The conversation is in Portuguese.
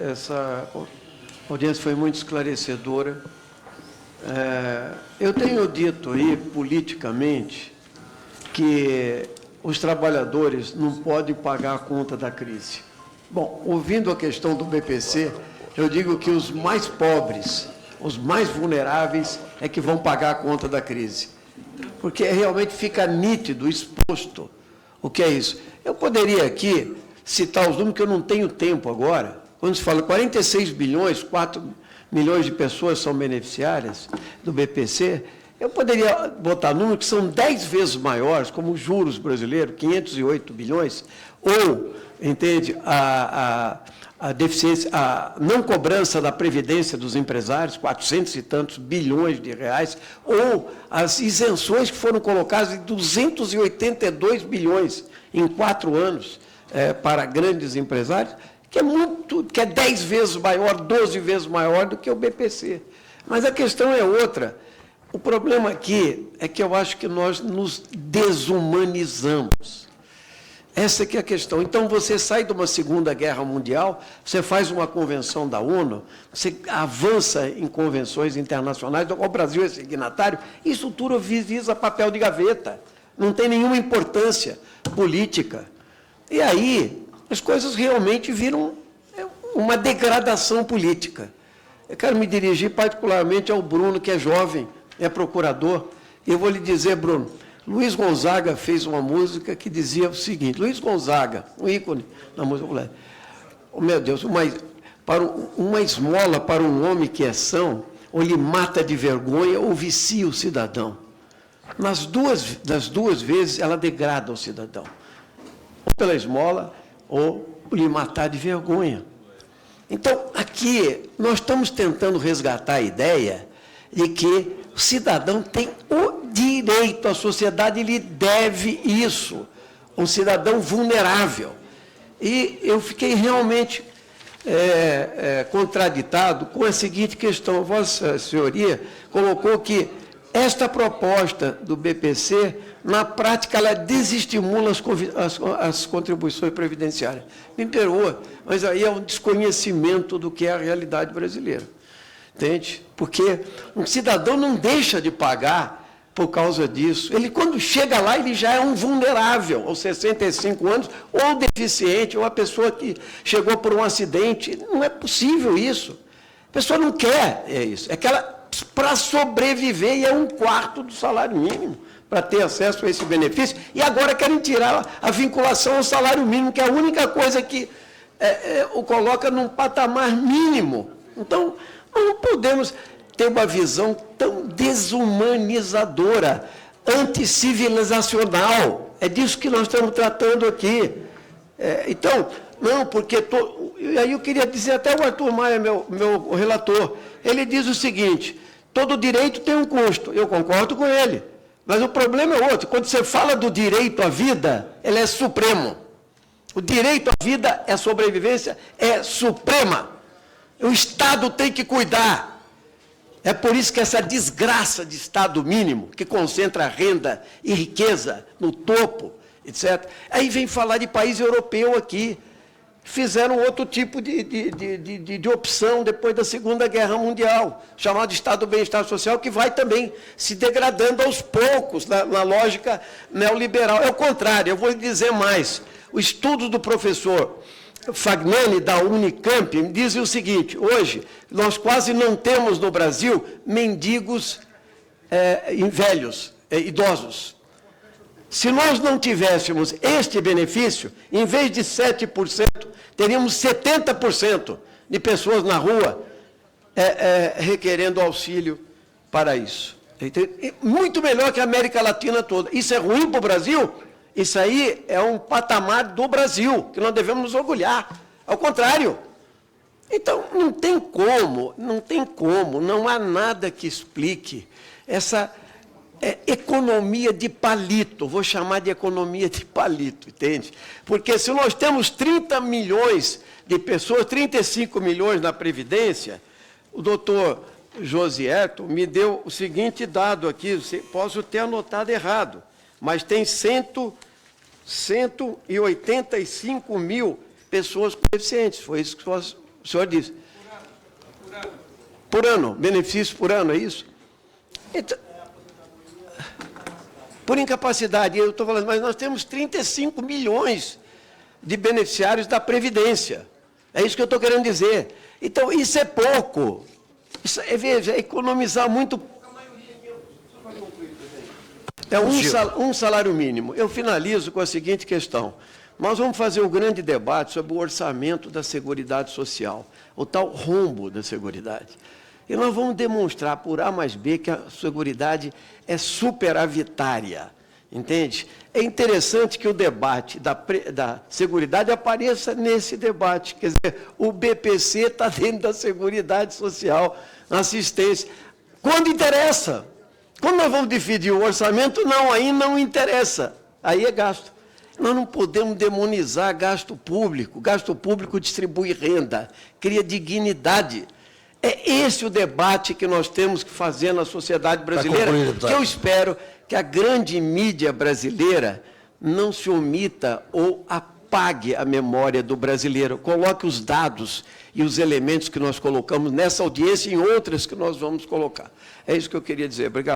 Essa audiência foi muito esclarecedora. Eu tenho dito aí, politicamente, que os trabalhadores não podem pagar a conta da crise. Bom, ouvindo a questão do BPC, eu digo que os mais pobres, os mais vulneráveis, é que vão pagar a conta da crise. Porque realmente fica nítido, exposto, o que é isso. Eu poderia aqui citar os números, que eu não tenho tempo agora. Quando se fala 46 bilhões, 4 milhões de pessoas são beneficiárias do BPC, eu poderia botar números que são 10 vezes maiores, como os juros brasileiros, 508 bilhões, ou, entende, a deficiência, a não cobrança da previdência dos empresários, 400 e tantos bilhões de reais, ou as isenções que foram colocadas de 282 bilhões em 4 anos para grandes empresários, que é 10 vezes maior, 12 vezes maior do que o BPC. Mas a questão é outra. O problema aqui é que eu acho que nós nos desumanizamos. Essa que é a questão. Então, você sai de uma Segunda Guerra Mundial, você faz uma convenção da ONU, você avança em convenções internacionais, do qual o Brasil é signatário, isso tudo visa papel de gaveta, não tem nenhuma importância política. E aí, as coisas realmente viram uma degradação política. Eu quero me dirigir particularmente ao Bruno, que é jovem, é procurador. Eu vou lhe dizer, Bruno, Luiz Gonzaga fez uma música que dizia o seguinte, Luiz Gonzaga, um ícone na música popular, oh, meu Deus, uma esmola para um homem que é são, ou lhe mata de vergonha, ou vicia o cidadão. Das duas vezes, ela degrada o cidadão. Ou pela esmola, ou lhe matar de vergonha. Então, aqui, nós estamos tentando resgatar a ideia de que o cidadão tem o direito, a sociedade lhe deve isso, um cidadão vulnerável. E eu fiquei realmente contraditado com a seguinte questão. Vossa Senhoria colocou que esta proposta do BPC, na prática, ela desestimula as contribuições previdenciárias. Me perdoa, mas aí é um desconhecimento do que é a realidade brasileira. Entende? Porque um cidadão não deixa de pagar por causa disso. Ele, quando chega lá, ele já é um vulnerável, aos 65 anos, ou deficiente, ou a pessoa que chegou por um acidente. Não é possível isso. A pessoa não quer isso. É que ela, para sobreviver, e é 1/4 do salário mínimo, para ter acesso a esse benefício, e agora querem tirar a vinculação ao salário mínimo, que é a única coisa que o coloca num patamar mínimo. Então, nós não podemos ter uma visão tão desumanizadora, anticivilizacional. É disso que nós estamos tratando aqui. Então, não, porque... E aí eu queria dizer, até o Arthur Maia, meu relator, ele diz o seguinte, todo direito tem um custo. Eu concordo com ele. Mas o problema é outro. Quando você fala do direito à vida, ele é supremo. O direito à vida, é sobrevivência, é suprema. O Estado tem que cuidar. É por isso que essa desgraça de Estado mínimo, que concentra renda e riqueza no topo, etc. Aí vem falar de país europeu aqui. Fizeram outro tipo de opção depois da Segunda Guerra Mundial, chamado Estado do Bem-Estar Social, que vai também se degradando aos poucos, na lógica neoliberal. É o contrário, eu vou lhe dizer mais. O estudo do professor Fagnani, da Unicamp, diz o seguinte, hoje, nós quase não temos no Brasil mendigos velhos, idosos. Se nós não tivéssemos este benefício, em vez de 7%, teríamos 70% de pessoas na rua requerendo auxílio para isso. Muito melhor que a América Latina toda. Isso é ruim para o Brasil? Isso aí é um patamar do Brasil, que nós devemos nos orgulhar. Ao contrário. Então, não tem como, não há nada que explique essa economia de palito, vou chamar de economia de palito, entende? Porque se nós temos 30 milhões de pessoas, 35 milhões na Previdência, o doutor Josierto me deu o seguinte dado aqui, posso ter anotado errado, mas tem 185 mil pessoas com deficientes, foi isso que O senhor disse. Por ano, benefício por ano, é isso? Então, por incapacidade, eu estou falando, mas nós temos 35 milhões de beneficiários da Previdência. É isso que eu estou querendo dizer. Então, isso é pouco. Isso veja, economizar muito. É um salário mínimo. Eu finalizo com a seguinte questão. Nós vamos fazer um grande debate sobre o orçamento da Seguridade Social, o tal rombo da Seguridade. E nós vamos demonstrar por A mais B que a Seguridade é superavitária, entende? É interessante que o debate da Seguridade apareça nesse debate, quer dizer, o BPC está dentro da Seguridade Social, assistência, quando interessa. Quando nós vamos dividir o orçamento, não, aí não interessa, aí é gasto. Nós não podemos demonizar gasto público distribui renda, cria dignidade. É esse o debate que nós temos que fazer na sociedade brasileira, que eu espero que a grande mídia brasileira não se omita ou apague a memória do brasileiro, coloque os dados e os elementos que nós colocamos nessa audiência e em outras que nós vamos colocar. É isso que eu queria dizer. Obrigado.